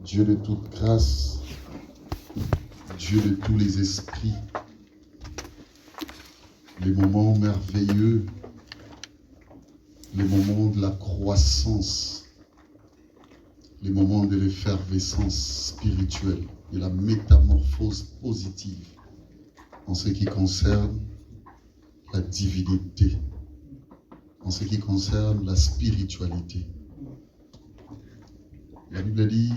Dieu de toute grâce, Dieu de tous les esprits, les moments merveilleux, les moments de la croissance, les moments de l'effervescence spirituelle, de la métamorphose positive en ce qui concerne la divinité, en ce qui concerne la spiritualité. La Bible dit,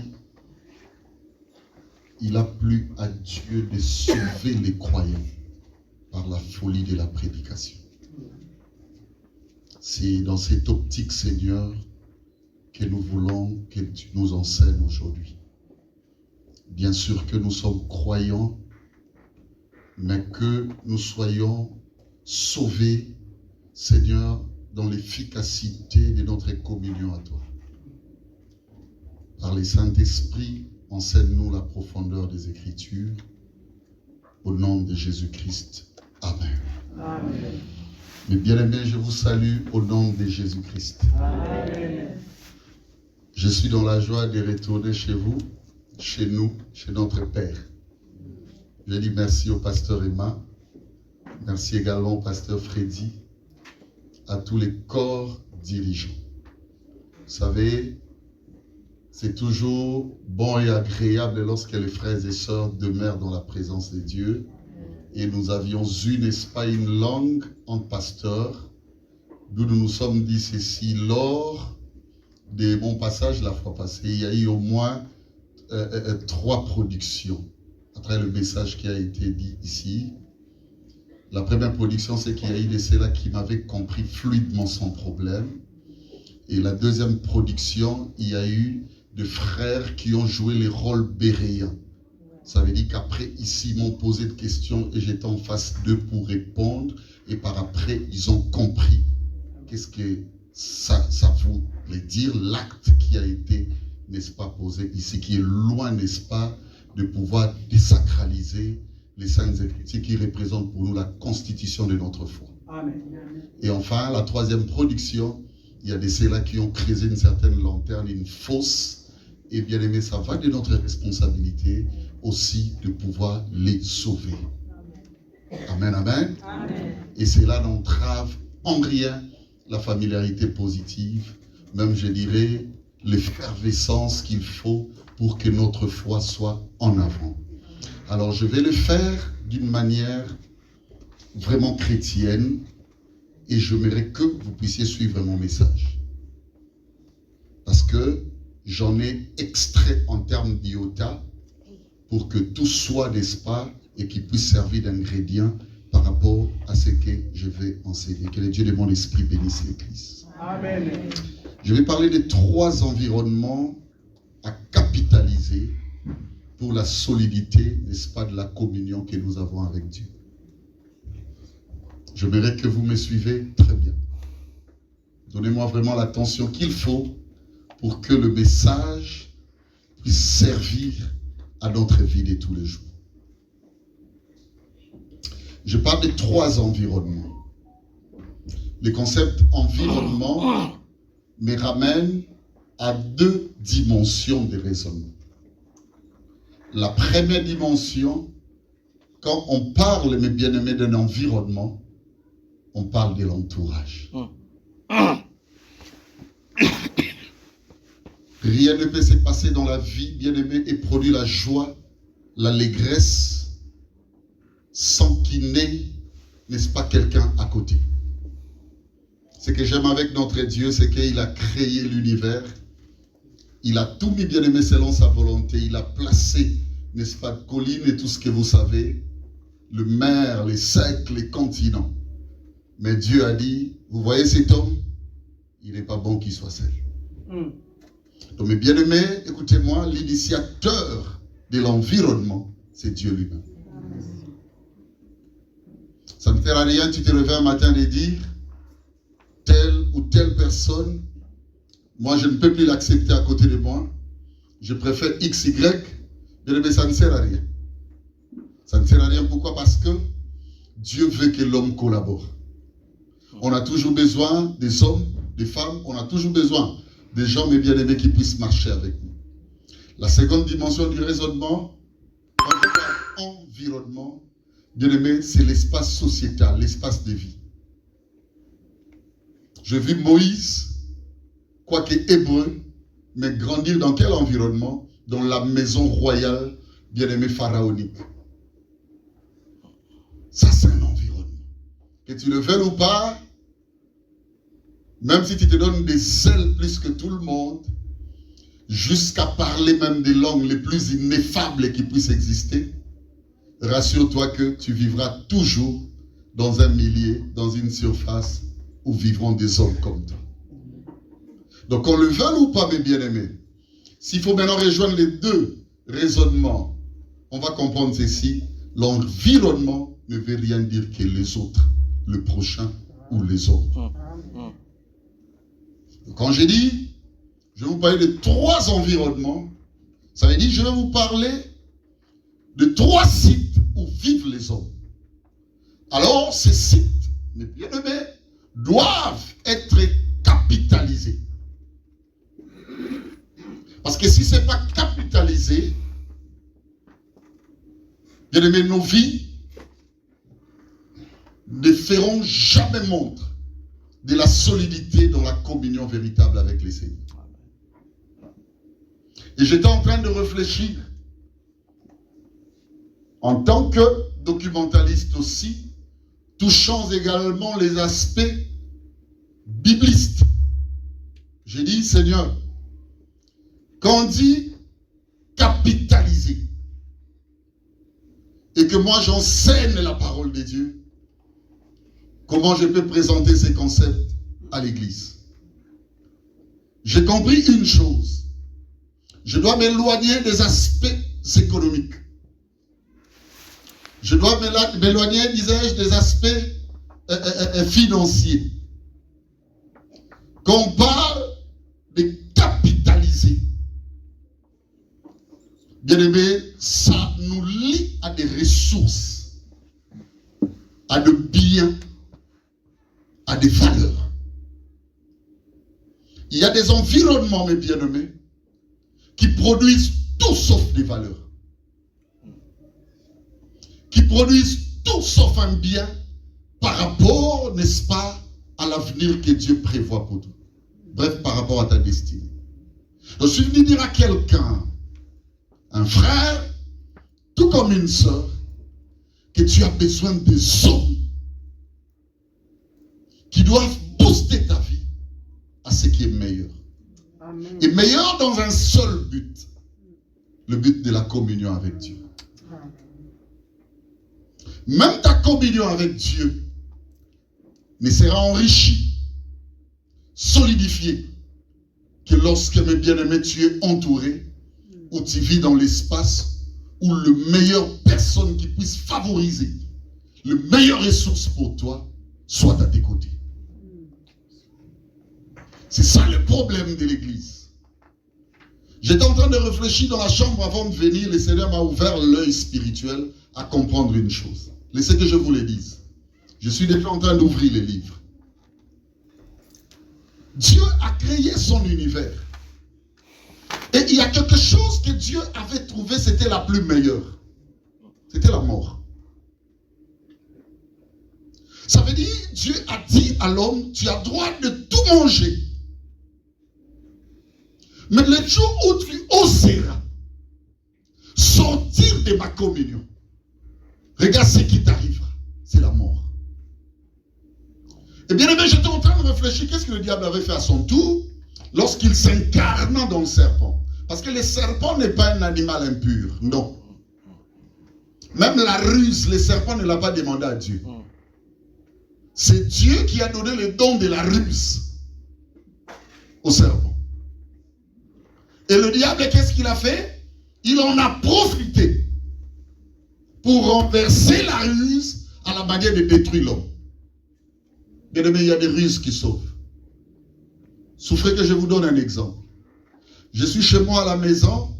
il a plu à Dieu de sauver les croyants par la folie de la prédication. C'est dans cette optique, Seigneur, que nous voulons que tu nous enseignes aujourd'hui. Bien sûr que nous sommes croyants, mais que nous soyons sauvés, Seigneur, dans l'efficacité de notre communion à toi. Par les Saint-Esprit, enseigne-nous la profondeur des Écritures. Au nom de Jésus-Christ. Amen. Amen. Mes bien-aimés, je vous salue au nom de Jésus-Christ. Amen. Je suis dans la joie de retourner chez vous, chez nous, chez notre Père. Je dis merci au pasteur Emma, merci également au pasteur Freddy, à tous les corps dirigeants. Vous savez, c'est toujours bon et agréable lorsque les frères et sœurs demeurent dans la présence de Dieu. Et nous avions eu, n'est-ce pas, une langue en pasteur, d'où nous nous sommes dit ceci. Lors de mon passage la fois passée, il y a eu au moins 3 productions, après le message qui a été dit ici. La première production, c'est qu'il y a eu de ceux-là qui m'avaient compris fluidement sans problème. Et la deuxième production, il y a eu de frères qui ont joué les rôles béréens. Ça veut dire qu'après, ici, ils m'ont posé des questions et j'étais en face d'eux pour répondre. Et par après, ils ont compris qu'est-ce que ça voulait dire, l'acte qui a été, n'est-ce pas, posé ici, qui est loin, n'est-ce pas, de pouvoir désacraliser les Saintes Écritures qui représentent pour nous la constitution de notre foi. Amen. Et enfin, la troisième production, il y a des ceux-là qui ont créé une certaine lanterne, une fosse. Et bien aimé, ça va de notre responsabilité aussi de pouvoir les sauver. Amen, amen. Amen. Et cela n'entrave en rien la familiarité positive, même je dirais l'effervescence qu'il faut pour que notre foi soit en avant. Alors je vais le faire d'une manière vraiment chrétienne et j'aimerais que vous puissiez suivre mon message. Parce que j'en ai extrait en termes d'iota pour que tout soit, n'est-ce pas, et qui puisse servir d'ingrédient par rapport à ce que je vais enseigner. Que le Dieu de mon esprit bénisse l'Église. Amen. Je vais parler de 3 environnements à capitaliser pour la solidité, n'est-ce pas, de la communion que nous avons avec Dieu. J'aimerais que vous me suivez très bien. Donnez-moi vraiment l'attention qu'il faut pour que le message puisse servir à notre vie de tous les jours. Je parle de 3 environnements. Le concept environnement me ramène à 2 dimensions de raisonnement. La première dimension, quand on parle, mes bien-aimés, d'un environnement, on parle de l'entourage. Rien ne peut se passer dans la vie, bien-aimé, et produire la joie, l'allégresse, sans qu'il n'ait, n'est-ce pas, quelqu'un à côté. Ce que j'aime avec notre Dieu, c'est qu'il a créé l'univers. Il a tout mis, bien-aimé, selon sa volonté. Il a placé, n'est-ce pas, collines et tout ce que vous savez, le mer, les cercles, les continents. Mais Dieu a dit, vous voyez cet homme, il n'est pas bon qu'il soit seul. Donc mes bien-aimés, écoutez-moi, l'initiateur de l'environnement, c'est Dieu lui-même. Ça ne sert à rien, tu te réveilles un matin et dire, telle ou telle personne, moi je ne peux plus l'accepter à côté de moi, je préfère XY, bien-aimé, ça ne sert à rien. Ça ne sert à rien, pourquoi? Parce que Dieu veut que l'homme collabore. On a toujours besoin des hommes, des femmes, on a toujours besoin des gens, mes bien-aimés, qui puissent marcher avec nous. La seconde dimension du raisonnement, quand on parle environnement, bien aimé, c'est l'espace sociétal, l'espace de vie. Je vis Moïse, quoique hébreu, mais grandir dans quel environnement? Dans la maison royale, bien aimé, pharaonique. Ça, c'est un environnement. Que tu le veuilles ou pas, même si tu te donnes des ailes plus que tout le monde, jusqu'à parler même des langues les plus ineffables qui puissent exister, rassure-toi que tu vivras toujours dans un milieu, dans une surface où vivront des hommes comme toi. Donc qu'on le veuille ou pas, mes bien-aimés, s'il faut maintenant rejoindre les deux raisonnements, on va comprendre ceci. L'environnement ne veut rien dire que les autres, le prochain ou les autres. Quand j'ai dit, je vais vous parler de 3 environnements, ça veut dire je vais vous parler de 3 sites où vivent les hommes. Alors, ces sites, mes bien-aimés, doivent être capitalisés. Parce que si ce n'est pas capitalisé, bien-aimés, nos vies ne feront jamais montre de la solidité dans la communion véritable avec les Seigneurs. Et j'étais en train de réfléchir, en tant que documentaliste aussi, touchant également les aspects biblistes. J'ai dit, Seigneur, quand on dit capitaliser, et que moi j'enseigne la parole de Dieu, comment je peux présenter ces concepts à l'Église? J'ai compris une chose. Je dois m'éloigner des aspects économiques. Je dois m'éloigner, disais-je, des aspects financiers. Quand on parle de capitaliser, bien aimé, ça nous lie à des ressources, à des biens, à des valeurs. Il y a des environnements, mes bien-aimés, qui produisent tout sauf des valeurs. Qui produisent tout sauf un bien par rapport, n'est-ce pas, à l'avenir que Dieu prévoit pour toi. Bref, par rapport à ta destinée. Je suis venu dire à quelqu'un, un frère, tout comme une sœur, que tu as besoin des hommes qui doivent booster ta vie à ce qui est meilleur. Amen. Et meilleur dans un seul but, le but de la communion avec Dieu. Amen. Même ta communion avec Dieu ne sera enrichie, solidifiée, que lorsque, mes bien-aimés, tu es entouré, où tu vis dans l'espace où le meilleur personne qui puisse favoriser le meilleur ressource pour toi soit à tes côtés. C'est ça le problème de l'Église. J'étais en train de réfléchir dans la chambre avant de venir. Le Seigneur m'a ouvert l'œil spirituel à comprendre une chose. Laissez que je vous le dise. Je suis déjà en train d'ouvrir les livres. Dieu a créé son univers. Et il y a quelque chose que Dieu avait trouvé, c'était la plus meilleure. C'était la mort. Ça veut dire, Dieu a dit à l'homme, tu as droit de tout manger. Mais le jour où tu oseras sortir de ma communion, regarde ce qui t'arrivera, c'est la mort. Et bien aimé, j'étais en train de réfléchir, qu'est-ce que le diable avait fait à son tour lorsqu'il s'incarna dans le serpent? Parce que le serpent n'est pas un animal impur, non. Même la ruse, le serpent ne l'a pas demandé à Dieu. C'est Dieu qui a donné le don de la ruse au serpent. Et le diable, qu'est-ce qu'il a fait? Il en a profité pour renverser la ruse à la manière de détruire l'homme. Bien aimé, il y a des ruses qui sauvent. Souffrez que je vous donne un exemple. Je suis chez moi à la maison.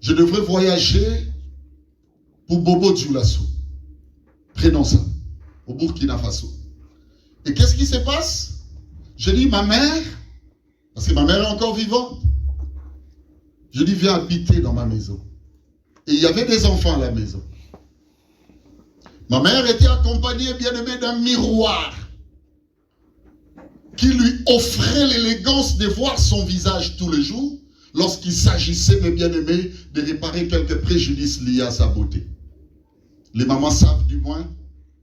Je devrais voyager pour Bobo Dioulasso. Prenons ça. Au Burkina Faso. Et qu'est-ce qui se passe? Je dis, ma mère, parce que ma mère est encore vivante, Je dis, viens habiter dans ma maison. Et il y avait des enfants à la maison. Ma mère était accompagnée, bien aimée, d'un miroir qui lui offrait l'élégance de voir son visage tous les jours lorsqu'il s'agissait, mes bien-aimés, de réparer quelques préjudices liés à sa beauté. Les mamans savent du moins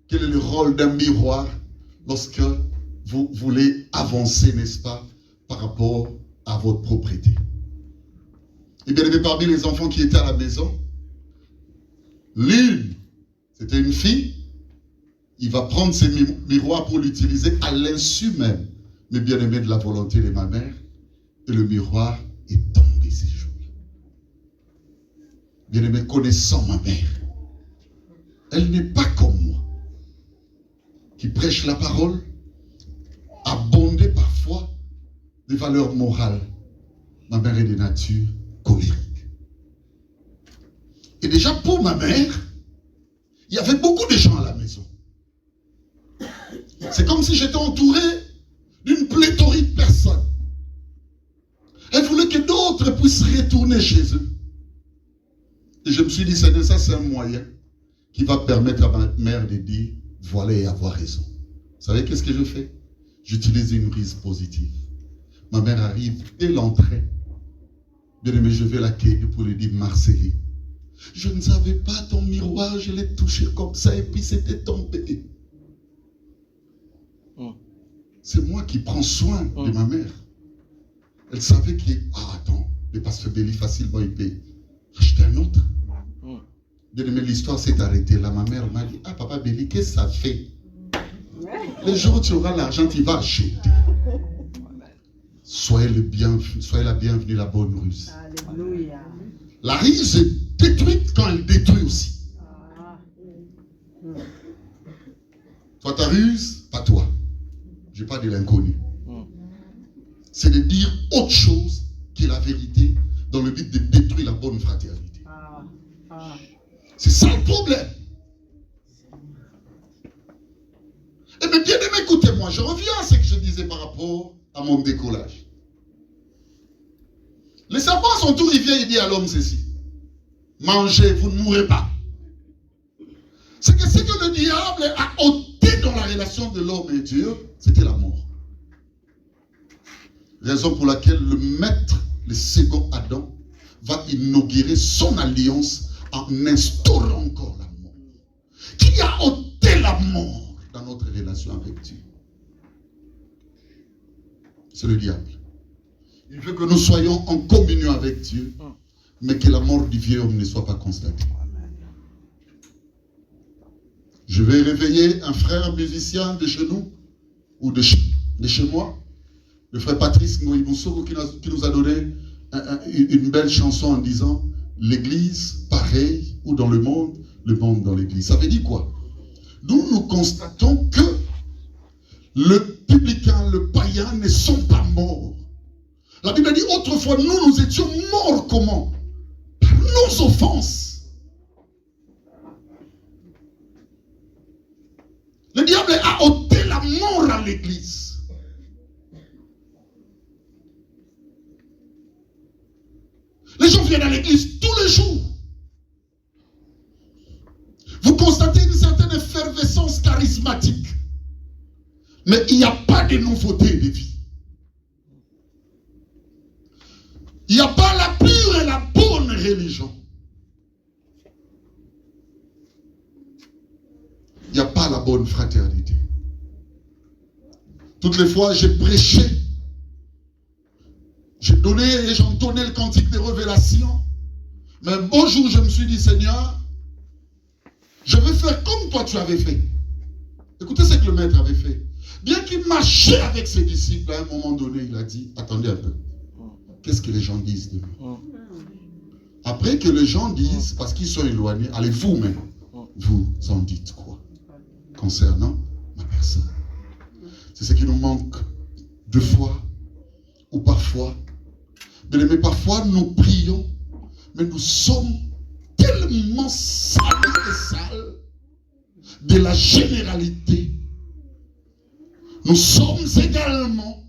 quel est le rôle d'un miroir lorsque vous voulez avancer, n'est-ce pas, par rapport à votre propriété. Et bien aimé, parmi les enfants qui étaient à la maison, l'une, c'était une fille, il va prendre ses miroirs pour l'utiliser à l'insu même, mais bien aimé, de la volonté de ma mère, et le miroir est tombé ces jours-là. Bien aimé, connaissant ma mère, elle n'est pas comme moi, qui prêche la parole, abondée parfois des valeurs morales. Ma mère est de nature colérique. Et déjà pour ma mère, il y avait beaucoup de gens à la maison. C'est comme si j'étais entouré d'une pléthorique de personnes. Elle voulait que d'autres puissent retourner chez eux. Et je me suis dit, Seigneur, ça c'est un moyen qui va permettre à ma mère de dire, voilà et avoir raison. Vous savez qu'est-ce que je fais? J'utilise une prise positive. Ma mère arrive dès l'entrée. Bien aimé, je vais l'accueillir pour lui dire, Marceline, je ne savais pas ton miroir, je l'ai touché comme ça et puis c'était tombé. C'est moi qui prends soin de ma mère. Elle savait que, attends, le pasteur Béli, facilement, il peut acheter un autre. Bien aimé, l'histoire s'est arrêtée là. Ma mère m'a dit, papa Béli, qu'est-ce que ça fait? Le jour où tu auras l'argent, tu vas acheter. Soyez la bienvenue, la bonne ruse. Alléluia. La ruse est détruite quand elle détruit aussi. Toi, ta ruse, pas toi. Je n'ai pas de l'inconnu. C'est de dire autre chose que la vérité dans le but de détruire la bonne fraternité. C'est ça le problème. Eh bien, bien aimé, écoutez-moi, je reviens à ce que je disais par rapport à mon décollage. Le serpent à son tour, il vient et dit à l'homme ceci. Mangez, vous ne mourrez pas. C'est que ce que le diable a ôté dans la relation de l'homme et Dieu, c'était la mort. Raison pour laquelle le maître, le second Adam, va inaugurer son alliance en instaurant encore la mort. Qui a ôté la mort dans notre relation avec Dieu? C'est le diable. Il veut que nous soyons en communion avec Dieu, mais que la mort du vieil homme ne soit pas constatée. Je vais réveiller un frère musicien de chez nous, ou de chez moi, le frère Patrice Ngoïboussou, qui nous a donné une belle chanson en disant « L'église pareil, ou dans le monde dans l'église ». Ça veut dire quoi? Nous constatons que le publicain, le païen ne sont pas morts. La Bible dit autrefois, nous étions morts comment? Par nos offenses. Le diable a ôté la mort à l'église. Les gens viennent à l'église tous les jours. Vous constatez une certaine effervescence charismatique. Mais il n'y a pas de nouveauté de vie. Il n'y a pas la pure et la bonne religion. Il n'y a pas la bonne fraternité. Toutes les fois, j'ai prêché. J'ai donné et j'entonnais le cantique des révélations. Mais un beau jour, je me suis dit, Seigneur, je vais faire comme toi tu avais fait. Écoutez ce que le maître avait fait. Bien qu'il marchait avec ses disciples, à un moment donné, il a dit, attendez un peu. Qu'est-ce que les gens disent de nous? Après que les gens disent, parce qu'ils sont éloignés, allez vous-même, vous en dites quoi concernant ma personne? C'est ce qui nous manque deux fois ou parfois. Mais parfois nous prions, mais nous sommes tellement sales et sales de la généralité. Nous sommes également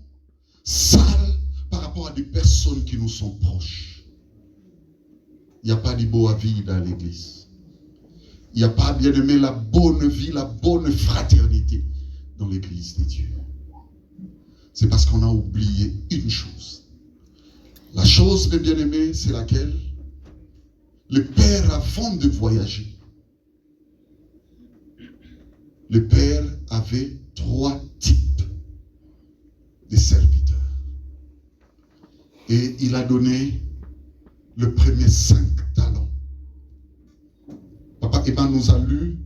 sales par rapport à des personnes qui nous sont proches. Il n'y a pas de boa vie dans l'église. Il n'y a pas, bien aimé, la bonne vie, la bonne fraternité dans l'église de Dieu. C'est parce qu'on a oublié une chose. La chose, mes bien-aimés, c'est laquelle? Le Père, avant de voyager, le Père avait 3 types de serviteurs. Et il a donné le premier 5 talents. Papa Eban nous a lu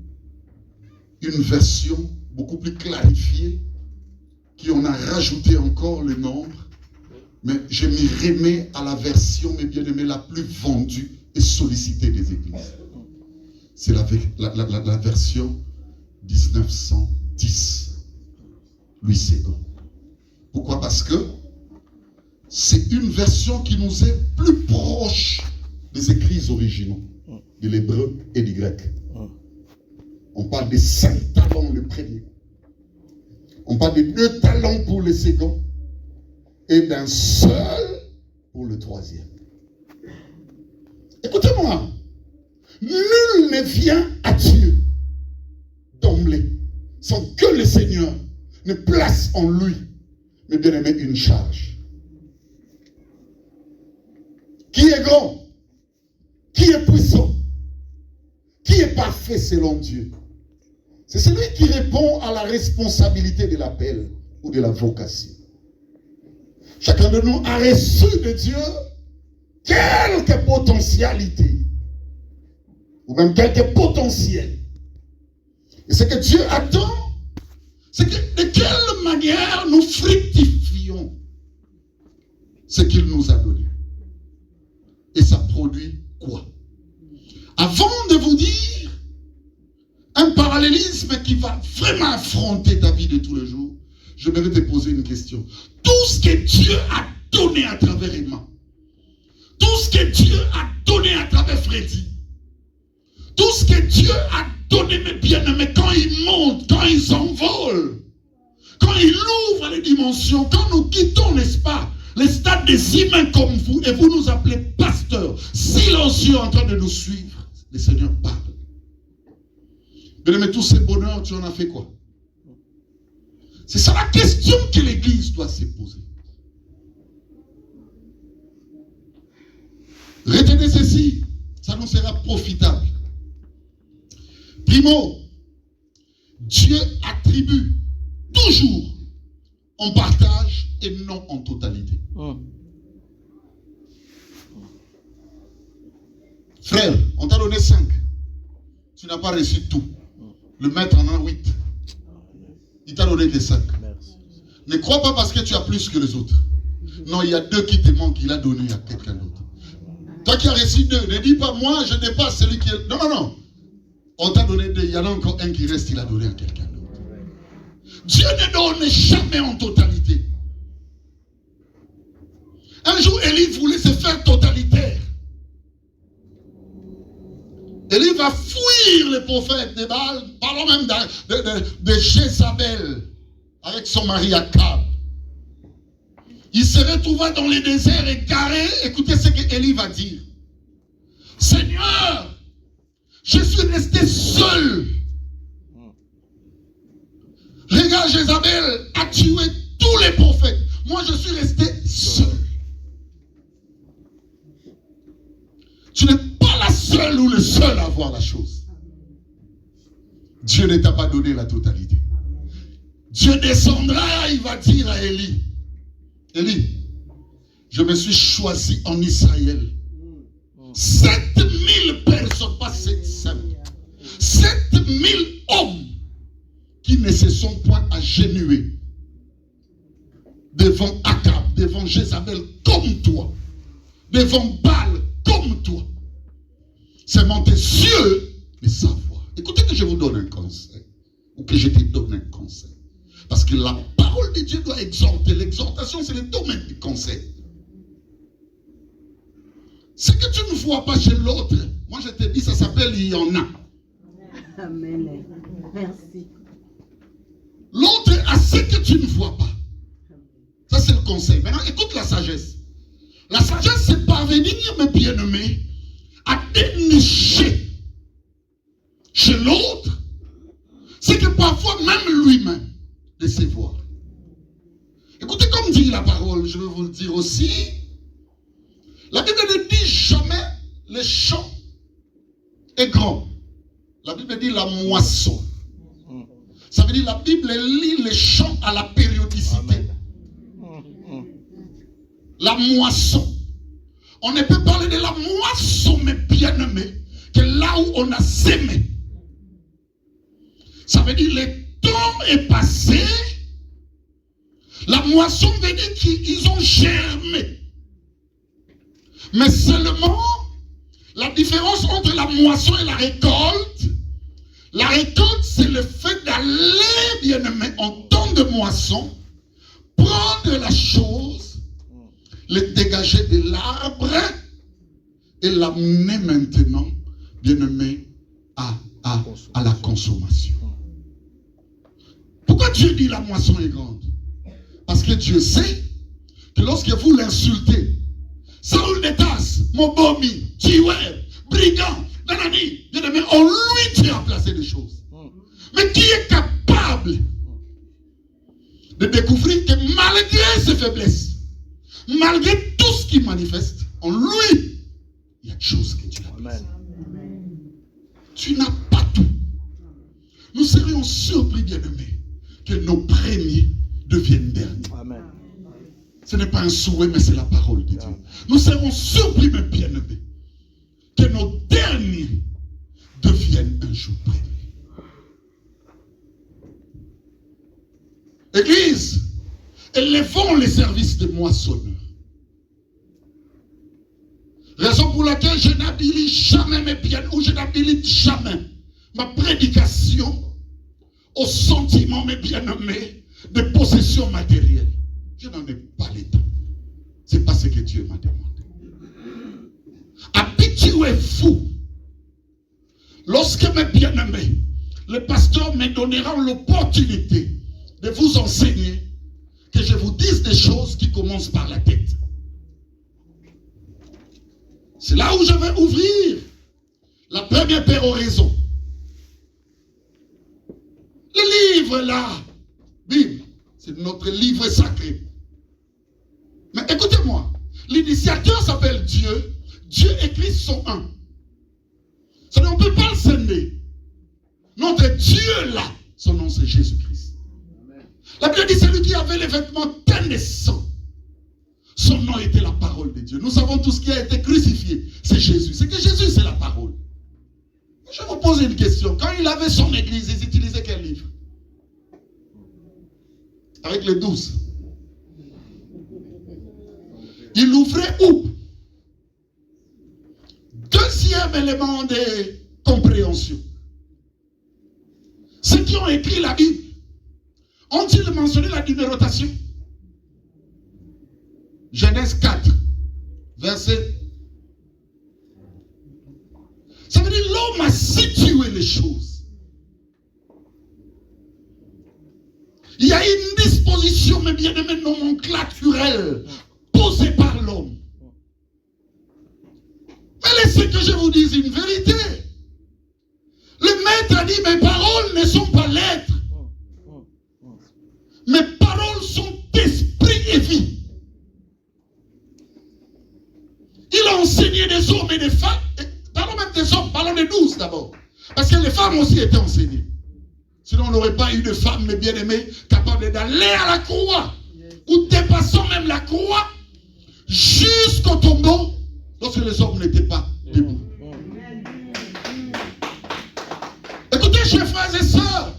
une version beaucoup plus clarifiée, qui en a rajouté encore le nombre, mais je m'y remets à la version, mes bien-aimés, la plus vendue et sollicitée des églises. C'est la version 1910, Louis II. Pourquoi? Parce que c'est une version qui nous est plus proche des écrits originaux, de l'hébreu et du grec. On parle de 5 talents le premier. On parle de 2 talents pour le second et d'un seul pour le troisième. Écoutez-moi, nul ne vient à Dieu d'emblée sans que le Seigneur ne place en lui, mais bien aimé, une charge. Qui est grand? Qui est puissant? Qui est parfait selon Dieu? C'est celui qui répond à la responsabilité de l'appel ou de la vocation. Chacun de nous a reçu de Dieu quelques potentialités ou même quelques potentiels. Et ce que Dieu attend, c'est que de quelle manière nous fructifions ce qu'il nous a donné. Et ça produit quoi? Avant de vous dire un parallélisme qui va vraiment affronter ta vie de tous les jours, je vais te poser une question. Tout ce que Dieu a donné à travers Emma, tout ce que Dieu a donné à travers Freddy, tout ce que Dieu a donné, mes bien-aimés, quand ils montent, quand ils s'envolent, quand ils ouvrent les dimensions, quand nous quittons, n'est-ce pas, les stades des humains comme vous, et vous nous appelez pasteurs, silencieux en train de nous suivre, le Seigneur parle. Mais tous ces bonheurs, tu en as fait quoi? C'est ça la question que l'Église doit se poser. Retenez ceci, ça nous sera profitable. Primo, Dieu attribue toujours en partage et non en totalité. Frère, on t'a donné 5. Tu n'as pas reçu tout. Le maître en a 8. Il t'a donné des 5. Ne crois pas parce que tu as plus que les autres. Non, il y a 2 qui te manquent, il a donné à quelqu'un d'autre. Toi qui as reçu 2, ne dis pas moi, je n'ai pas celui qui est... Non, non, non. On t'a donné 2, il y en a encore un qui reste, il a donné à quelqu'un d'autre. Dieu ne donne jamais en totalité. Un jour, Élie voulait se faire totalitaire. Élie va fuir les prophètes de Baal, parlons même de Jézabel, avec son mari Akab. Il se retrouva dans les déserts égaré. Écoutez ce qu'Élie va dire. Seigneur, je suis resté seul. Regarde, Jézabel a tué tous les prophètes. Moi, je suis resté seul. Tu n'es pas la seule ou le seul à voir la chose. Dieu ne t'a pas donné la totalité. Dieu descendra, il va dire à Élie, Élie, je me suis choisi en Israël 7000 personnes, pas 700, 7000 hommes qui ne se sont point agenouillés devant Akab, devant Jézabel comme toi, devant Baal comme toi. Seulement tes yeux le savoir. Écoutez que je vous donne un conseil, ou que je te donne un conseil. Parce que la parole de Dieu doit exhorter. L'exhortation, c'est le domaine du conseil. Ce que tu ne vois pas chez l'autre, moi je te dis, ça s'appelle il y en a. Amen. Merci. L'autre a ce que tu ne vois pas. Ça, c'est le conseil. Maintenant, écoute la sagesse. La sagesse, c'est parvenir, mes bien-aimés, à l'autre, c'est que parfois même lui-même décevoir. Écoutez comme dit la parole, je vais vous le dire aussi. La Bible ne dit jamais le champ est grand. La Bible dit la moisson. Ça veut dire la Bible lit les champs à la périodicité. Amen. La moisson. On ne peut parler de la moisson, mes bien-aimés, que là où on a sémé. Ça veut dire le temps est passé. La moisson veut dire qu'ils ont germé. Mais seulement, la différence entre la moisson et la récolte, c'est le fait d'aller, bien-aimé, en temps de moisson, prendre la chose, le dégager de l'arbre et l'amener maintenant, bien-aimé, à la consommation. Pourquoi Dieu dit la moisson est grande? Parce que Dieu sait que lorsque vous l'insultez, Saoul de Tasse, Mobomi, tueur, brigand, Danani, bien-aimé, en lui Dieu a placé des choses. Mais qui est capable de découvrir que malgré ses faiblesses, malgré tout ce qu'il manifeste, en lui, il y a des choses que Dieu a placées. Tu n'as pas tout. Nous serions surpris, bien-aimés, que nos premiers deviennent derniers. Amen. Ce n'est pas un souhait, mais c'est la parole de Dieu. Amen. Nous serons surpris, mes bien-aimés, que nos derniers deviennent un jour premiers. Église, élevons les services de moissonneurs. Raison pour laquelle je n'habilite jamais mes biens, ou je n'habilite jamais ma prédication au sentiment, mes bien-aimés, de possession matérielle. Je n'en ai pas le temps. Ce n'est pas ce que Dieu m'a demandé. Habituez-vous. Lorsque mes bien-aimés, le pasteur me donnera l'opportunité de vous enseigner, que je vous dise des choses qui commencent par la tête. C'est là où je vais ouvrir la première péroraison. Le livre là, Bible, c'est notre livre sacré. Mais écoutez-moi, l'initiateur s'appelle Dieu. Dieu écrit son 1. C'est-à-dire, on ne peut pas le scinder. Notre Dieu là, son nom c'est Jésus-Christ. La Bible dit celui qui avait les vêtements teints de sang. Son nom était la parole de Dieu. Nous savons tout ce qui a été crucifié. C'est Jésus. C'est que Jésus, c'est la parole. Je vous pose une question. Quand il avait son église, il utilisait quel livre? Avec les 12. Il ouvrait où? Deuxième élément de compréhension. Ceux qui ont écrit la Bible, ont-ils mentionné la numérotation? Genèse 4, verset. Ça veut dire l'homme a situé les choses. Il y a une disposition, mes bien-aimés, nomenclaturelle posée par l'homme. Mais laissez que je vous dise une vérité. Le maître a dit, mes paroles ne sont pas lettres. Mes paroles sont esprit et vie. Il a enseigné des hommes et des femmes. Parlons même des hommes, parlons des 12 d'abord. Parce que les femmes aussi étaient enseignées. Sinon on n'aurait pas eu de femmes, mes bien-aimés, capables d'aller à la croix. Ou dépassant même la croix, jusqu'au tombeau, lorsque les hommes n'étaient pas debout. Écoutez, chers frères et sœurs,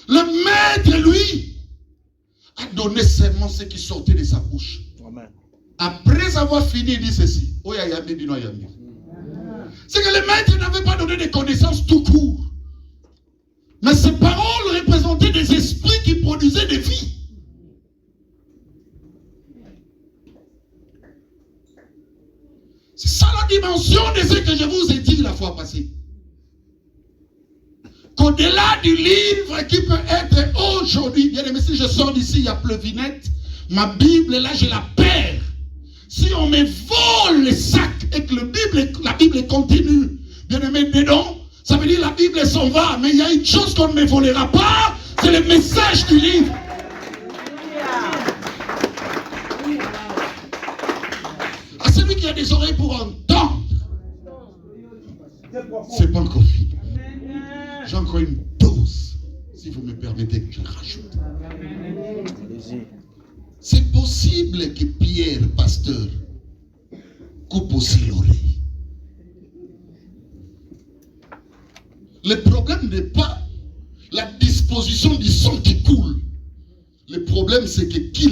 le maître, lui, a donné seulement ce qui sortait de sa bouche. Amen. Après avoir fini, il dit ceci. C'est que le maître n'avait pas donné des connaissances tout court. Mais ces paroles représentaient des esprits qui produisaient des vies. C'est ça la dimension de ce que je vous ai dit la fois passée. Qu'au-delà du livre qui peut être aujourd'hui, bien aimé, si je sors d'ici, il y a pleuvinette, ma Bible, là, je la perds. Si on me vole les sacs et que la Bible est continue, bien aimé, dedans, Ça veut dire la Bible s'en va, mais il y a une chose qu'on ne me volera pas, c'est le message du livre. À celui qui a des oreilles pour entendre, c'est pas encore fini. J'ai encore une dose, si vous me permettez que je rajoute. C'est possible que Pierre, pasteur, coupe aussi l'oreille. Le problème n'est pas la disposition du sang qui coule. Le problème, c'est que qui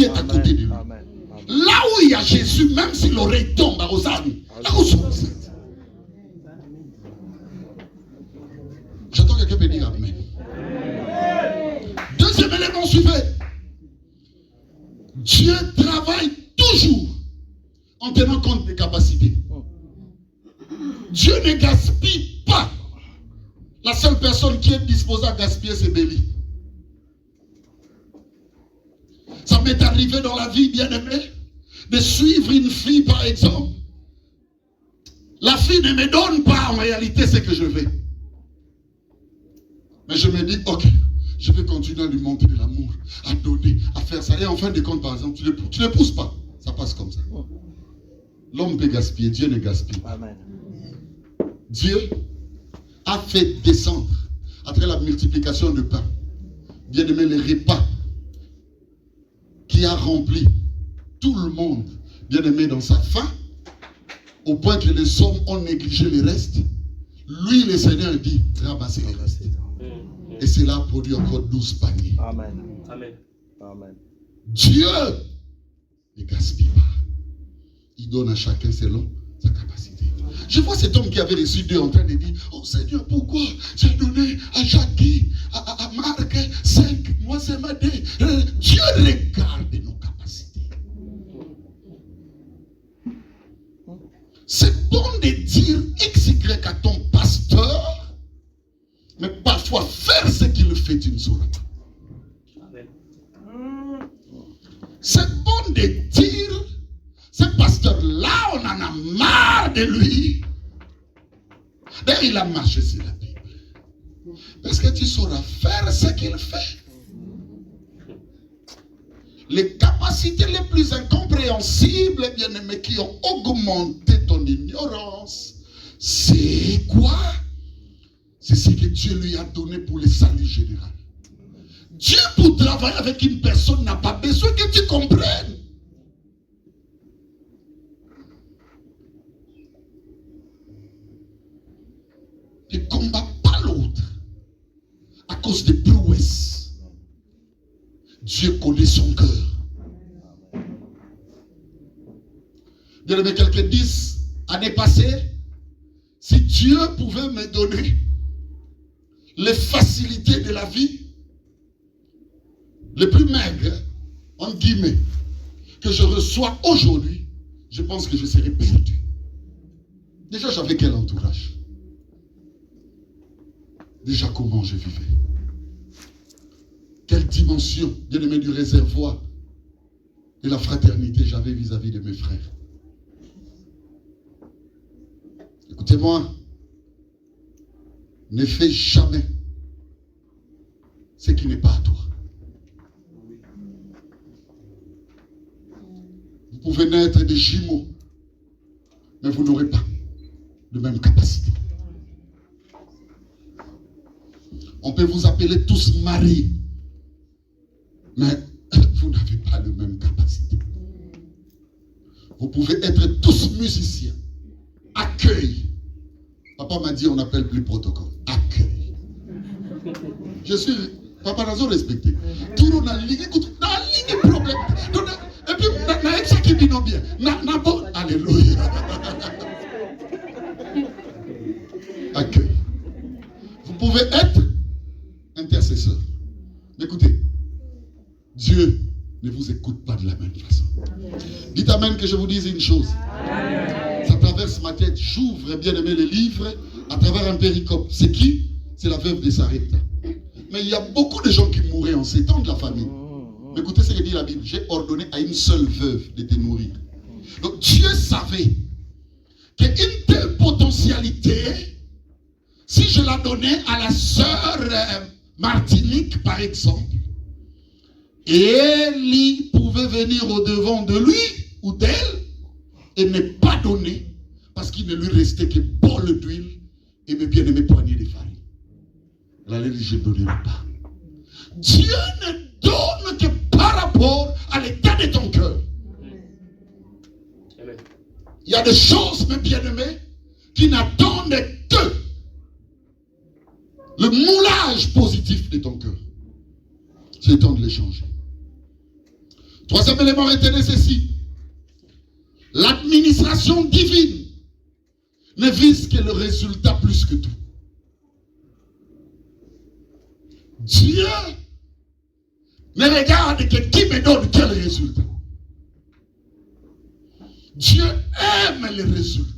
est à côté de lui. Amen. Là où il y a Jésus, même si l'oreille tombe à Rosanne, là où sont vous êtes. J'entends quelqu'un me dire Amen. Deuxième élément, suivez. Dieu travaille toujours en tenant compte des capacités. Dieu ne gaspille pas. La seule personne qui est disposée à gaspiller, c'est Béli. Ça m'est arrivé dans la vie, bien aimé, de suivre une fille, par exemple. La fille ne me donne pas en réalité ce que je veux. Mais je me dis, ok, je vais continuer à lui montrer de l'amour, à donner, à faire ça. Et en fin de compte, par exemple, tu ne pousses pas. Ça passe comme ça. L'homme peut gaspiller, Dieu ne gaspille pas. Amen. Dieu a fait descendre, après la multiplication de pain, bien aimé, les repas qui a rempli tout le monde, bien aimé, dans sa faim, au point que les hommes ont négligé les restes. Lui, le Seigneur, dit, ramassez les restes. Et cela a produit encore 12 paniers. Amen. Amen. Amen. Dieu ne gaspille pas. Il donne à chacun selon sa capacité. Je vois cet homme qui avait reçu Dieu en train de dire, oh Seigneur, pourquoi j'ai donné à Jackie, à Marc 5, moi c'est ma dé. Dieu regarde nos capacités. C'est bon de dire XY à ton pasteur, mais parfois faire ce qu'il fait, tu ne sauras pas. C'est bon de dire, ce pasteur-là, on en a marre de lui. D'ailleurs, il a marché sur la Bible. Parce que tu sauras faire ce qu'il fait. Les capacités les plus incompréhensibles, bien aimés, qui ont augmenté ton ignorance, c'est quoi? C'est ce que Dieu lui a donné pour le salut général. Dieu, pour travailler avec une personne, n'a pas besoin que tu comprennes. Ne combat pas l'autre à cause des prouesses. Dieu connaît son cœur. Bien aimé, quelqu'un disent, année passée, si Dieu pouvait me donner les facilités de la vie, les plus maigres, en guillemets, que je reçois aujourd'hui, je pense que je serais perdu. Déjà, j'avais quel entourage? Déjà, comment je vivais? Quelle dimension, bien aimé, du réservoir et la fraternité j'avais vis-à-vis de mes frères? Écoutez-moi, ne fais jamais ce qui n'est pas à toi. Vous pouvez naître des jumeaux, mais vous n'aurez pas de même capacité. On peut vous appeler tous mariés, mais vous n'avez pas la même capacité. Vous pouvez être tous musiciens. Accueil. Papa m'a dit on n'appelle plus protocole. Accueil. Je suis Papa Nazo respecté. Tout le monde a ligue, écoute, dans la ligue problème. Et puis, avec ça qui dit non bien. Alléluia. Accueil. Vous pouvez être intercesseur. Écoutez, Dieu ne vous écoute pas de la même façon. Dites amen que je vous dise une chose. Ça traverse ma tête. J'ouvre, bien aimé, les livres à travers un péricope. C'est qui? C'est la veuve de Sarepta. Mais il y a beaucoup de gens qui mouraient en ces temps de la famine. Écoutez ce que dit la Bible. J'ai ordonné à une seule veuve de te nourrir. Donc Dieu savait qu'une telle potentialité, si je la donnais à la sœur Martinique, par exemple, Élie pouvait venir au-devant de lui ou d'elle et ne pas donner parce qu'il ne lui restait que bol d'huile et mes bien-aimés poignées de farine. Elle allait dire, je ne donnerai pas. Dieu ne donne que par rapport à l'état de ton cœur. Il y a des choses, mes bien-aimés, qui n'attendent que le moulage positif de ton cœur. C'est le temps de les changer. Troisième élément, retenez ceci. L'administration divine ne vise que le résultat plus que tout. Dieu ne regarde que qui me donne quel résultat. Dieu aime les résultats.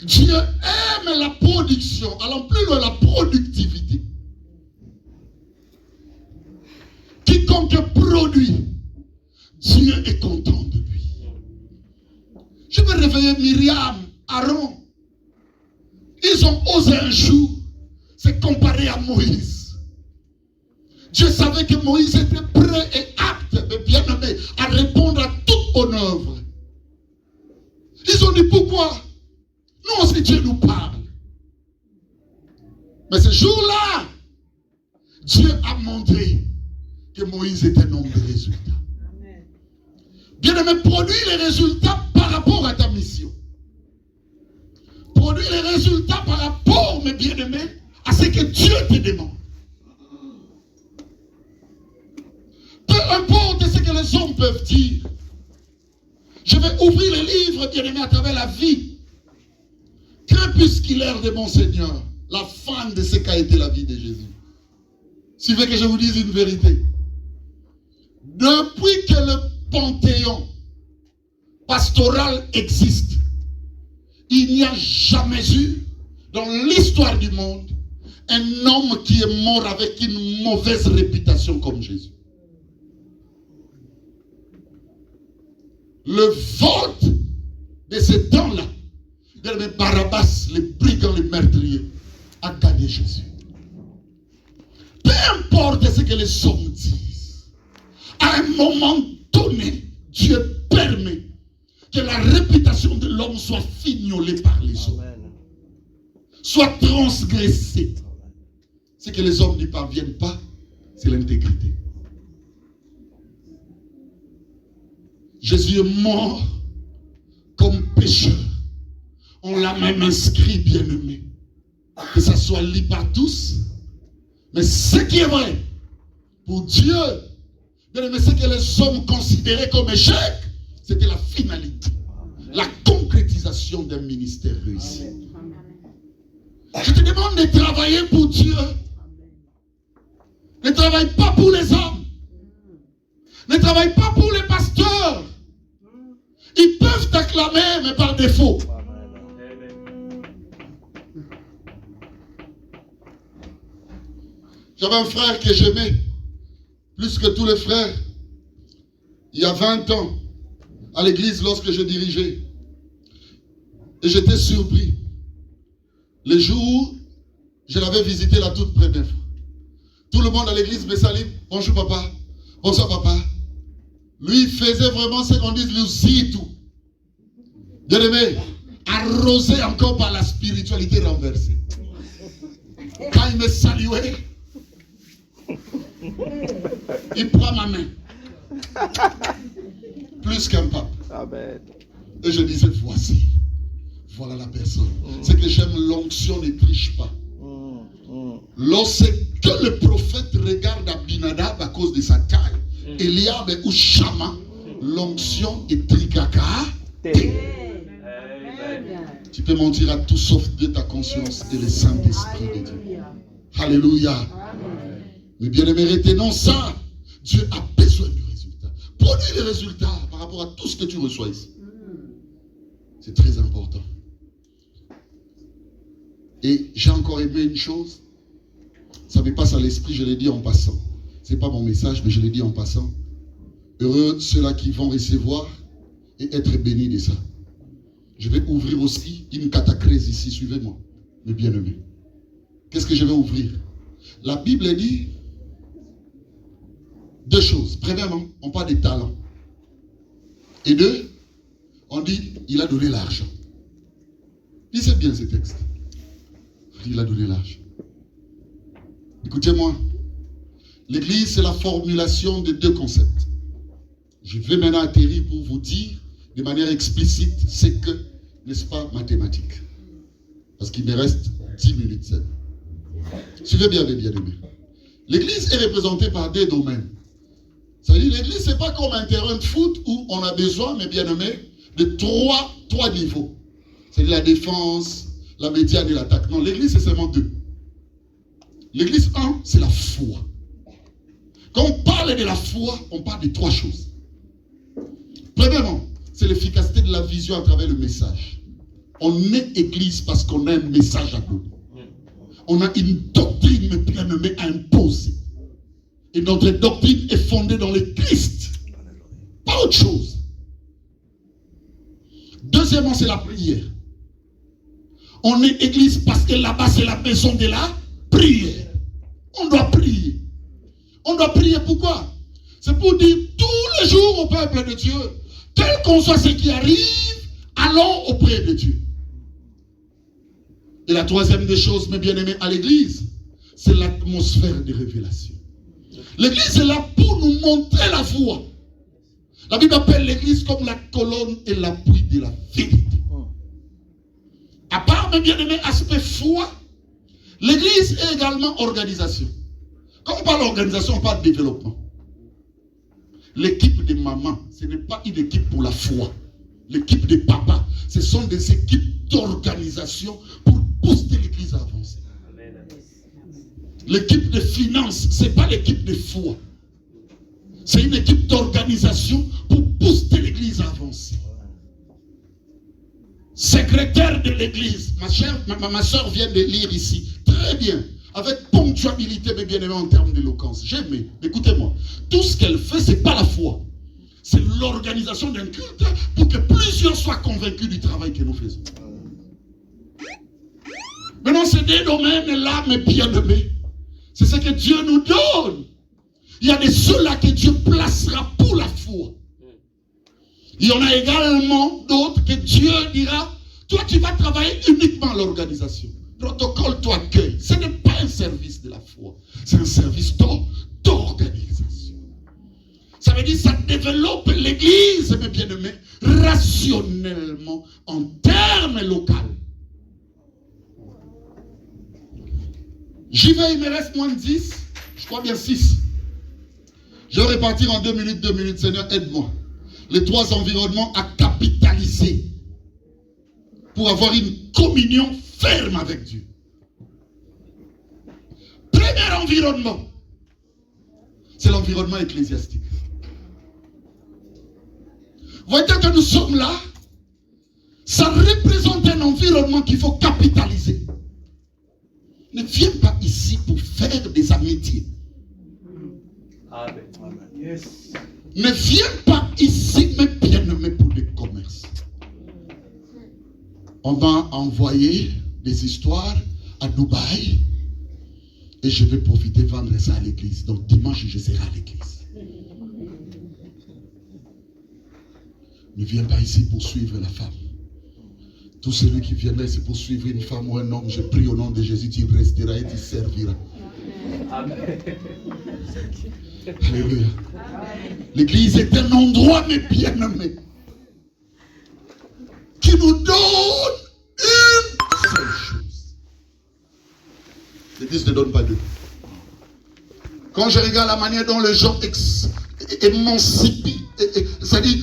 Dieu aime la production. Allons plus loin, la productivité. Quiconque produit, Dieu est content de lui. Je vais réveiller Myriam, Aaron. Ils ont osé un jour se comparer à Moïse. Dieu savait que Moïse était prêt et apte, mais bien aimé, à répondre à toute bonne œuvre. Ils ont dit pourquoi? Nous aussi Dieu nous parle. Mais ce jour-là, Dieu a montré que Moïse était un homme de résultats. Bien aimé, produis les résultats par rapport à ta mission. Produis les résultats par rapport, mes bien-aimés, à ce que Dieu te demande. Peu importe ce que les hommes peuvent dire. Je vais ouvrir les livres, bien-aimés, à travers la vie crépusculaire de mon Seigneur, la fin de ce qu'a été la vie de Jésus. Suivez que je vous dise une vérité. Depuis que le panthéon pastoral existe, il n'y a jamais eu dans l'histoire du monde un homme qui est mort avec une mauvaise réputation comme Jésus. Le vote de ce temps-là, les Barabbas, les brigands, les meurtriers, a gagné Jésus. Peu importe ce que les hommes disent, à un moment donné, Dieu permet que la réputation de l'homme soit fignolée par les hommes, soit transgressée. Ce que les hommes n'y parviennent pas, c'est l'intégrité. Jésus est mort comme pécheur. On l'a même inscrit, bien-aimé. Que ça soit lu par tous. Mais ce qui est vrai, pour Dieu, bien-aimé, ce que les hommes considéraient comme échec, c'était la finalité, la concrétisation d'un ministère réussi. Je te demande de travailler pour Dieu. Ne travaille pas pour les hommes. Ne travaille pas pour les pasteurs. Ils peuvent t'acclamer, mais par défaut. J'avais un frère que j'aimais, plus que tous les frères, il y a 20 ans, à l'église lorsque je dirigeais. Et j'étais surpris. Le jour où je l'avais visité la toute première fois. Tout le monde à l'église me salue. Bonjour papa. Bonsoir papa. Lui, il faisait vraiment ce qu'on dit, lui tout. Bien aimé, arrosé encore par la spiritualité renversée. Quand il me saluait, il prend ma main. Plus qu'un pape. Amen. Et je disais, voici. Voilà la personne. C'est que j'aime l'onction ne triche pas. Lorsque le prophète regarde Abinadab à cause de sa taille, Eliab ou Shama, l'onction est tricaka. Tu peux mentir à tout sauf de ta conscience et le Saint-Esprit de Dieu. Alléluia. Mais bien aimé, retenons ça. Dieu a besoin du résultat. Produis les résultats par rapport à tout ce que tu reçois ici. C'est très important. Et j'ai encore aimé une chose. Ça me passe à l'esprit, je l'ai dit en passant. Ce n'est pas mon message, mais je l'ai dit en passant. Heureux ceux-là qui vont recevoir et être bénis de ça. Je vais ouvrir aussi une catacrèse ici, suivez-moi, mes bien-aimés. Qu'est-ce que je vais ouvrir? La Bible dit deux choses. Premièrement, on parle des talents. Et deux, on dit, il a donné l'argent. Lisez bien ce texte. Il a donné l'argent. Écoutez-moi. L'église, c'est la formulation de deux concepts. Je vais maintenant atterrir pour vous dire de manière explicite ce que, n'est-ce pas, mathématique. Parce qu'il me reste 10 minutes seul. Suivez bien, mes bien-aimés. L'église est représentée par deux domaines. Ça veut dire l'église, ce n'est pas comme un terrain de foot où on a besoin, mes bien-aimés, de trois niveaux. C'est-à-dire la défense, la médiane et l'attaque. Non, l'église, c'est seulement deux. L'église 1, c'est la foi. Quand on parle de la foi, on parle de trois choses. Premièrement, c'est l'efficacité de la vision à travers le message. On est église parce qu'on a un message à donner. On a une doctrine, mes bien-aimés, à imposer. Et notre doctrine est fondée dans le Christ. Pas autre chose. Deuxièmement, c'est la prière. On est église parce que là-bas, c'est la maison de la prière. On doit prier. On doit prier pourquoi? C'est pour dire tous les jours au peuple de Dieu, quel qu'on soit ce qui arrive, allons auprès de Dieu. Et la troisième des choses, mes bien-aimés, à l'église, c'est l'atmosphère de révélation. L'église est là pour nous montrer la voie. La Bible appelle l'église comme la colonne et l'appui de la vérité. À part, mes bien-aimés, aspect foi, l'église est également organisation. Quand on parle d'organisation, on parle de développement. L'équipe de maman, ce n'est pas une équipe pour la foi. L'équipe de papa, ce sont des équipes d'organisation pour booster l'église à avancer. L'équipe de finance, ce n'est pas l'équipe de foi. C'est une équipe d'organisation pour booster l'église à avancer. Secrétaire de l'église, ma soeur vient de lire ici, très bien, avec ponctualité, mais bien aimé en termes d'éloquence. J'aime, écoutez-moi, tout ce qu'elle fait, ce n'est pas la foi. C'est l'organisation d'un culte pour que plusieurs soient convaincus du travail que nous faisons. Maintenant, ces deux domaines-là, mes bien-aimés, c'est ce que Dieu nous donne. Il y a de ceux-là que Dieu placera pour la foi. Il y en a également d'autres que Dieu dira, toi tu vas travailler uniquement à l'organisation. Protocole, toi accueille. Ce n'est pas un service de la foi. C'est un service d'organisation. Ça veut dire que ça développe l'église, mes bien-aimés, rationnellement, en termes locaux. J'y vais, il me reste moins de 10, je crois bien 6. Je vais répartir en 2 minutes, Seigneur, aide-moi. Les 3 environnements à capitaliser pour avoir une communion ferme avec Dieu. Premier environnement, c'est l'environnement ecclésiastique. Voyez que nous sommes là, ça représente un environnement qu'il faut capitaliser. Ne viens pas ici pour faire des amitiés. Amen. Yes. Ne viens pas ici, mes bien-aimés, pour des commerces. On m'a envoyé des histoires à Dubaï et je vais profiter de vendre ça à l'église. Donc dimanche, je serai à l'église. Ne viens pas ici pour suivre la femme. Tout celui qui viendrait, c'est pour suivre une femme ou un homme. Je prie au nom de Jésus, tu resteras et tu serviras. Amen. Alléluia. L'église est un endroit, mes bien-aimés, qui nous donne une seule chose. L'église ne donne pas deux. Quand je regarde la manière dont les gens émancipent, c'est-à-dire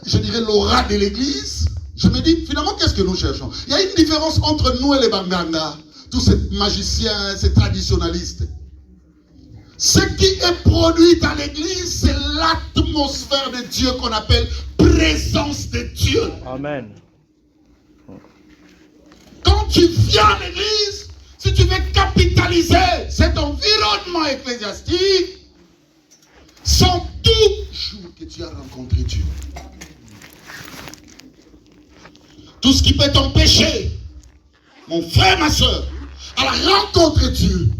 je dirais l'aura de l'église, je me dis, finalement, qu'est-ce que nous cherchons? Il y a une différence entre nous et les Banganga, tous ces magiciens, ces traditionnalistes. Ce qui est produit dans l'église, c'est l'atmosphère de Dieu qu'on appelle présence de Dieu. Amen. Quand tu viens à l'église, si tu veux capitaliser cet environnement ecclésiastique, sans toujours que tu as rencontré Dieu. Tout ce qui peut t'empêcher, mon frère, ma soeur, à la rencontre de Dieu,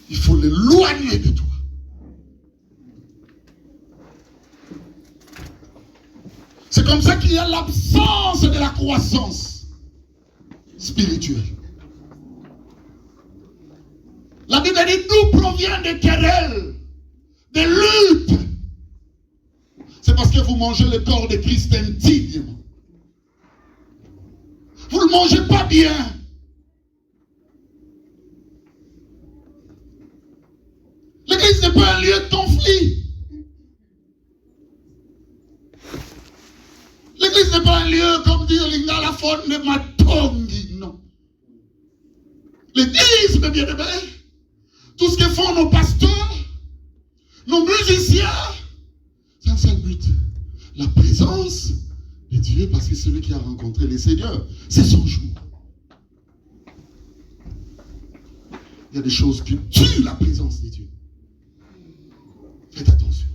il faut l'éloigner de toi. C'est comme ça qu'il y a l'absence de la croissance spirituelle. La Bible dit d'où provient des querelles, des luttes. C'est parce que vous mangez le corps de Christ indignement. Vous ne le mangez pas bien. L'église n'est pas un lieu de conflit. L'église n'est pas un lieu, comme dit Linda, la forme de Matongi, non. L'église, mes bien-aimés, tout ce que font nos pasteurs, nos musiciens, c'est un seul but. La présence de Dieu, parce que celui qui a rencontré le Seigneur, c'est son jour. Il y a des choses qui tuent la présence de Dieu. Faites attention.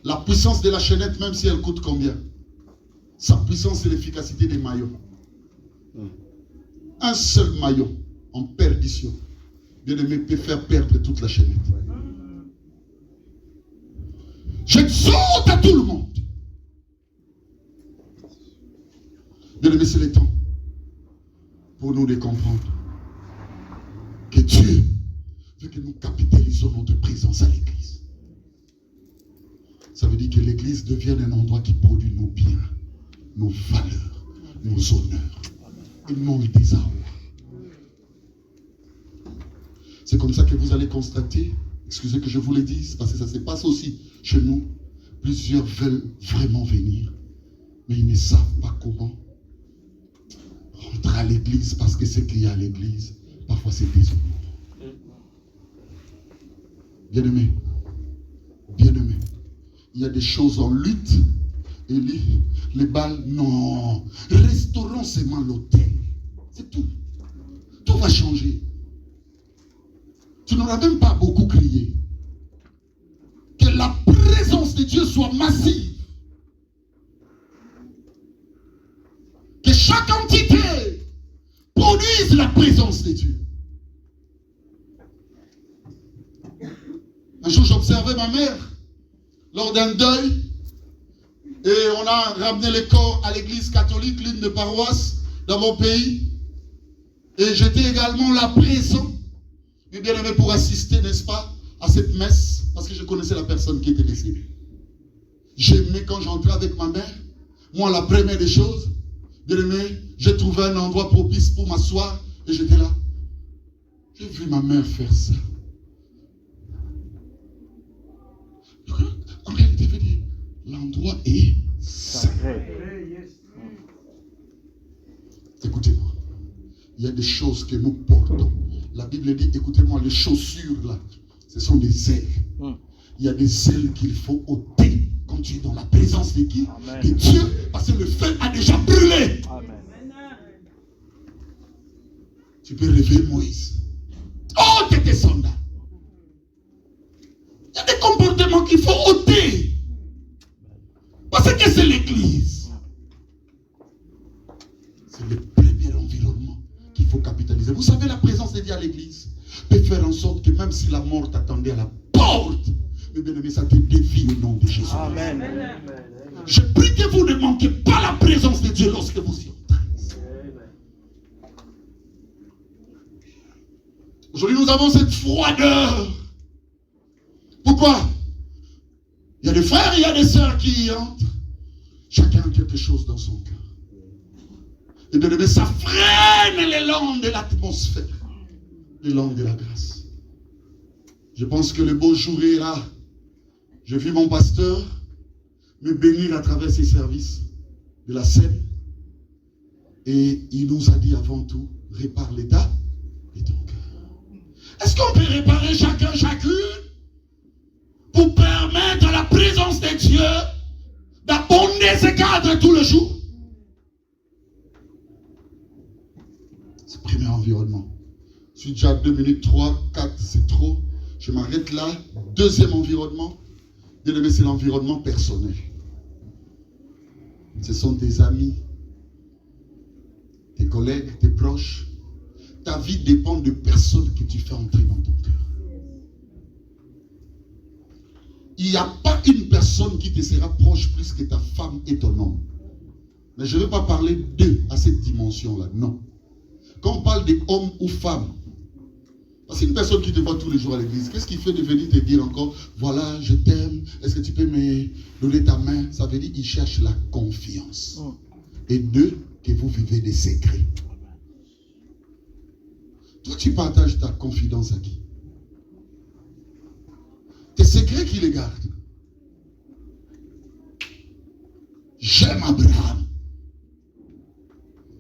La puissance de la chaînette, même si elle coûte combien? Sa puissance, c'est l'efficacité des maillots. Un seul maillot en perdition, bien-aimé, peut faire perdre toute la chaînette. J'exhorte à tout le monde. Bien-aimé, c'est le temps pour nous de comprendre que Dieu veut que nous capitalisons notre présence à l'église. Ça veut dire que l'église devienne un endroit qui produit nos biens, nos valeurs, nos honneurs, et non le désarroi. C'est comme ça que vous allez constater, excusez que je vous le dise, parce que ça se passe aussi chez nous. Plusieurs veulent vraiment venir, mais ils ne savent pas comment rentrer à l'église, parce que ce qu'il y a à l'église, parfois c'est déshonneur. Bien-aimé, bien-aimé, il y a des choses en lutte, et les balles, non. Restaurons seulement l'autel. C'est tout. Tout va changer. Tu n'auras même pas beaucoup crié. Que la présence de Dieu soit massive. Que chaque entité produise la présence de Dieu. Un jour, j'observais ma mère lors d'un deuil. Et on a ramené les corps à l'église catholique, l'une de paroisse dans mon pays. Et j'étais également là présent, et bien aimé, pour assister, n'est-ce pas, à cette messe, parce que je connaissais la personne qui était décédée. J'aimais quand j'entrais avec ma mère. Moi, la première des choses, bien aimé, j'ai trouvé un endroit propice pour m'asseoir, et j'étais là. J'ai vu ma mère faire ça. En réalité, je veux dire, l'endroit est sacré. Écoutez-moi. Il y a des choses que nous portons. La Bible dit, écoutez-moi, les chaussures là, ce sont des ailes. Il y a des ailes qu'il faut ôter quand tu es dans la présence de qui? De Dieu, parce que le feu a déjà brûlé. Amen. Tu peux rêver Moïse. Oh, tes descendants. Il y a des comportements qu'il faut ôter. Parce que c'est l'église. C'est le premier environnement qu'il faut capitaliser. Vous savez, la présence de Dieu à l'église peut faire en sorte que même si la mort t'attendait à la porte, mais bien aimé, ça te dévie au nom de Jésus. Amen. Je prie que vous ne manquez pas la présence de Dieu lorsque vous y entrez. Aujourd'hui, nous avons cette froideur. Pourquoi? Il y a des frères, il y a des sœurs qui y entrent. Chacun a quelque chose dans son cœur. Et bien aimé, ça freine l'élan de l'atmosphère, l'élan de la grâce. Je pense que le beau jour est là. J'ai vu mon pasteur me bénir à travers ses services de la scène. Et il nous a dit avant tout, répare l'état de ton cœur. Est-ce qu'on peut réparer chacun, chacune, pour permettre à la présence de Dieu d'abonder ses cadres tout le jour? C'est le premier environnement. Je suis déjà à 2 minutes, 3, 4, c'est trop. Je m'arrête là. Deuxième environnement, bien aimé, c'est l'environnement personnel. Ce sont tes amis, tes collègues, tes proches. Ta vie dépend de personnes que tu fais entrer dans ton cœur. Il n'y a pas une personne qui te sera proche plus que ta femme et ton homme. Mais je ne veux pas parler d'eux à cette dimension-là, non. Quand on parle d'homme ou femme, parce qu'une personne qui te voit tous les jours à l'église, qu'est-ce qui fait de venir te dire encore, voilà, je t'aime, est-ce que tu peux me donner ta main? Ça veut dire qu'il cherche la confiance. Et deux, que vous vivez des secrets. Toi, tu partages ta confidence à qui? Tes secrets qui les gardent. J'aime Abraham.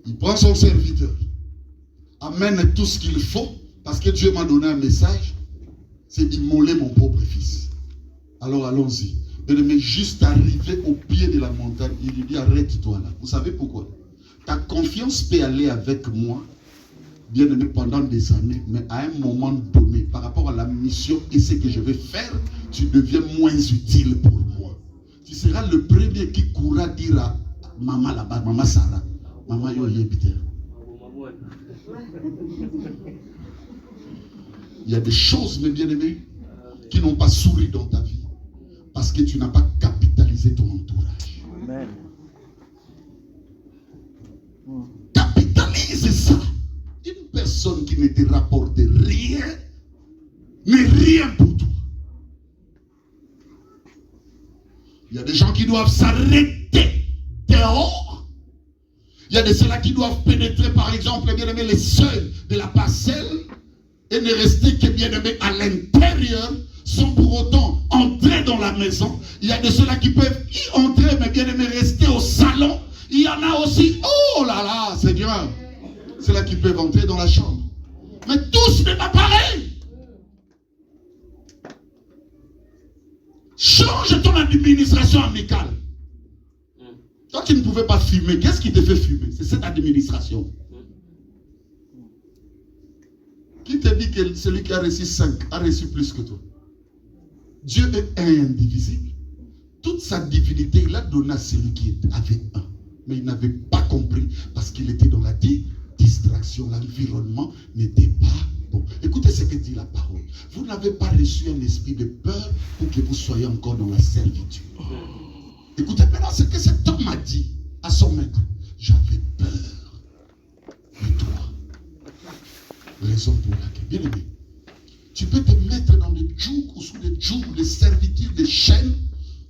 Il prend son serviteur, amène tout ce qu'il faut, parce que Dieu m'a donné un message, c'est d'immoler mon propre fils. Alors allons-y. Mais juste arrivé au pied de la montagne, il lui dit arrête-toi là. Vous savez pourquoi? Ta confiance peut aller avec moi, bien aimé, pendant des années, mais à un moment donné, par rapport à la mission et ce que je vais faire, tu deviens moins utile pour moi. Tu seras le premier qui courra dire à maman là-bas, maman Sarah, maman yo yebiter. Il y a des choses, mes bien-aimés, qui n'ont pas souri dans ta vie parce que tu n'as pas capitalisé ton entourage. Amen. Capitalise ça. Une personne qui ne te rapporte rien n'est rien pour toi. Il y a des gens qui doivent s'arrêter dehors. Il y a de ceux-là qui doivent pénétrer, par exemple, bien aimé, les seuils de la parcelle et ne rester que bien aimé à l'intérieur sans pour autant entrer dans la maison. Il y a de ceux-là qui peuvent y entrer, mais bien aimé, rester au salon. Il y en a aussi, oh là là, Seigneur, ceux-là qui peuvent entrer dans la chambre. Mais tous n'est pas pareil. Change ton administration amicale. Toi, tu ne pouvais pas fumer. Qu'est-ce qui te fait fumer? C'est cette administration. Qui te dit que celui qui a reçu 5 a reçu plus que toi? Dieu est indivisible. Toute sa divinité, il a donné à celui qui avait un. Mais il n'avait pas compris parce qu'il était dans la distraction. L'environnement n'était pas bon. Écoutez ce que dit la parole. Vous n'avez pas reçu un esprit de peur pour que vous soyez encore dans la servitude. Écoutez maintenant ce que cet homme a dit à son maître. J'avais peur de toi. Raison pour laquelle, bien aimé, tu peux te mettre dans des jougs ou sous des jougs, des servitudes, des chaînes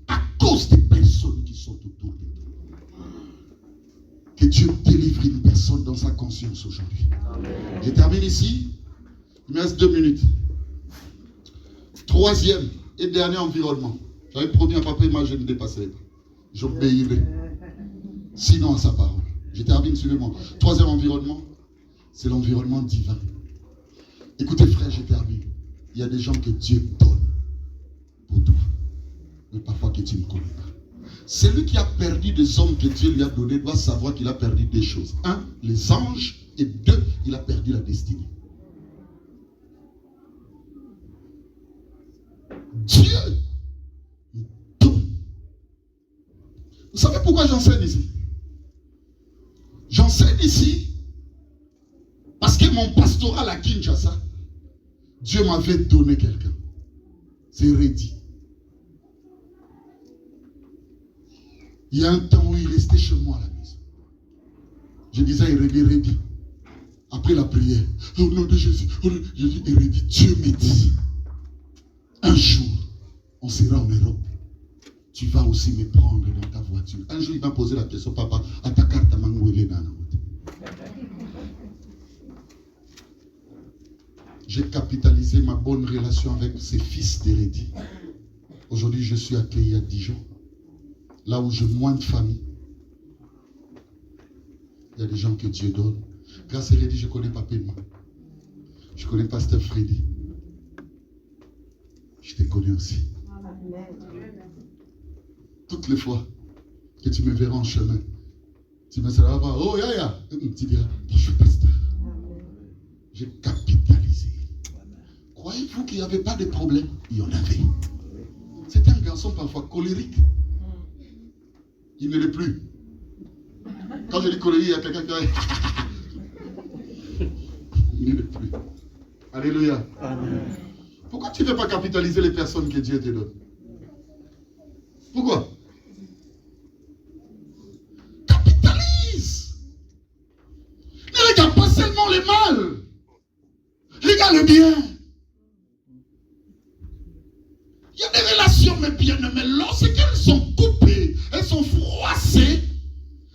à cause des personnes qui sont autour de toi. Que Dieu délivre une personne dans sa conscience aujourd'hui. Je termine ici. Il me reste 2 minutes. Troisième et dernier environnement. J'avais promis à papa, moi je ne dépasserai pas. J'obéirai. Sinon à sa parole. Je termine, suivez-moi. Troisième environnement, c'est l'environnement divin. Écoutez frère, je termine. Il y a des gens que Dieu donne pour toi. Mais parfois que tu ne connais pas. Celui qui a perdu des hommes que Dieu lui a donnés doit savoir qu'il a perdu 2 choses. 1, les anges. Et 2, il a perdu la destinée. Dieu nous donne. Vous savez pourquoi j'enseigne ici? J'enseigne ici parce que mon pastoral à Kinshasa, Dieu m'avait donné quelqu'un. C'est Reddy. Il y a un temps où il restait chez moi à la maison. Je disais à Reddy, après la prière, au nom de Jésus, je dis Reddy, Dieu me dit, un jour, on sera en Europe. Tu vas aussi me prendre dans ta voiture. Un jour, il m'a posé la question, papa, à ta carte à Mangouélé Nana. J'ai capitalisé ma bonne relation avec ses fils d'Hérédie. Aujourd'hui, je suis accueilli à Dijon, là où j'ai moins de famille. Il y a des gens que Dieu donne. Grâce à Hérédie, je connais Papa Emma. Je connais Pasteur Freddy. Je te connais aussi. Toutes les fois que tu me verras en chemin, tu me diras, oh Yaya, tu diras, bonjour pasteur. J'ai capitalisé. Croyez-vous qu'il n'y avait pas de problème? Il y en avait. C'était un garçon parfois colérique. Il ne l'est plus. Quand je dis colérique, il y a quelqu'un qui a... Il n'est plus. Alléluia. Amen. Pourquoi tu ne veux pas capitaliser les personnes que Dieu te donne? Pourquoi? Capitalise. Ne regarde pas seulement le mal. Regarde le bien. Il y a des relations, mes bien-aimés, lorsqu'elles sont coupées, elles sont froissées,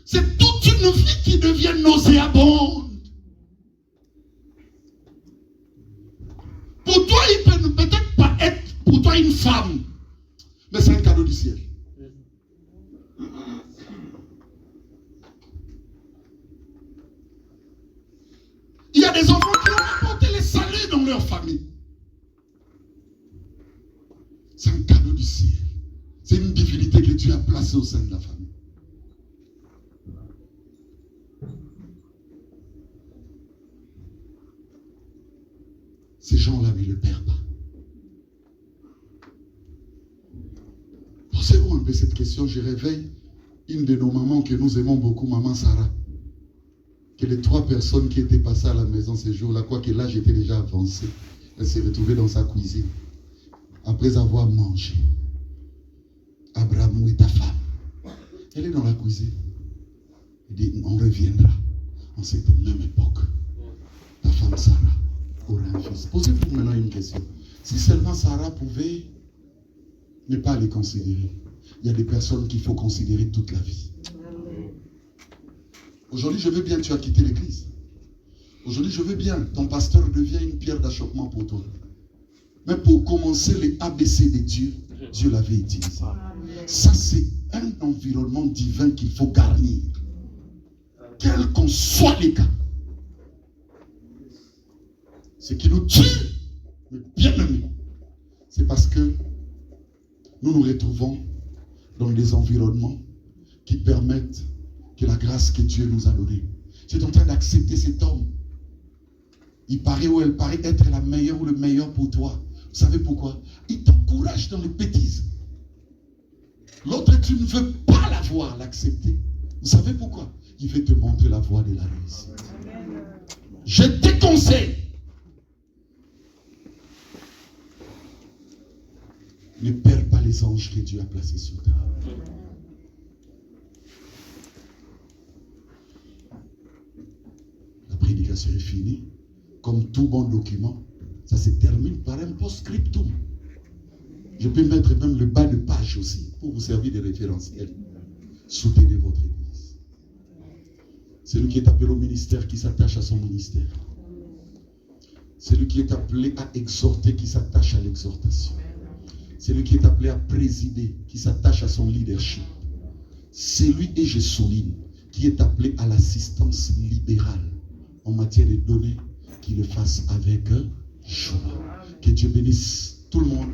c'est toute une vie qui devient nauséabonde. Pour toi, il peut peut-être pas être pour toi une femme, mais c'est un cadeau du ciel. Il y a des enfants qui ont apporté les saluts dans leur famille. C'est un cadeau du ciel. C'est une divinité que Dieu a placée au sein de la famille. Ces gens-là ne le perdent pas. Posez-vous un peu cette question. Je réveille une de nos mamans que nous aimons beaucoup, maman Sarah. Que les 3 personnes qui étaient passées à la maison ces jours-là, quoique l'âge était déjà avancé, elle s'est retrouvée dans sa cuisine. Après avoir mangé, Abraham et ta femme, elle est dans la cuisine. Elle dit, on reviendra en cette même époque. Ta femme Sarah aura un fils. Posez-vous maintenant une question. Si seulement Sarah pouvait ne pas les considérer, il y a des personnes qu'il faut considérer toute la vie. Aujourd'hui, je veux bien que tu as quitté l'église. Aujourd'hui, je veux bien, ton pasteur devient une pierre d'achoppement pour toi. Mais pour commencer les ABC de Dieu, Dieu l'avait utilisé. Ça, c'est un environnement divin qu'il faut garnir. Quel qu'en soit les cas. Ce qui nous tue, mais bien aimé, c'est parce que nous nous retrouvons dans des environnements qui permettent que la grâce que Dieu nous a donnée. Tu es en train d'accepter cet homme. Il paraît ou elle paraît être la meilleure ou le meilleur pour toi. Vous savez pourquoi? Il t'encourage dans les bêtises. L'autre, tu ne veux pas la voir, l'accepter. Vous savez pourquoi? Il veut te montrer la voie de la réussite. Je te conseille. Ne perds pas les anges que Dieu a placés sur toi. La prédication est finie. Comme tout bon document, ça se termine par un post-scriptum. Je peux mettre même le bas de page aussi pour vous servir de référentiel. Soutenez votre église. Celui qui est appelé au ministère qui s'attache à son ministère. Celui qui est appelé à exhorter qui s'attache à l'exhortation. Celui qui est appelé à présider qui s'attache à son leadership. Celui, et je souligne, qui est appelé à l'assistance libérale en matière de données, qu'il le fasse avec joie. Que Dieu bénisse tout le monde.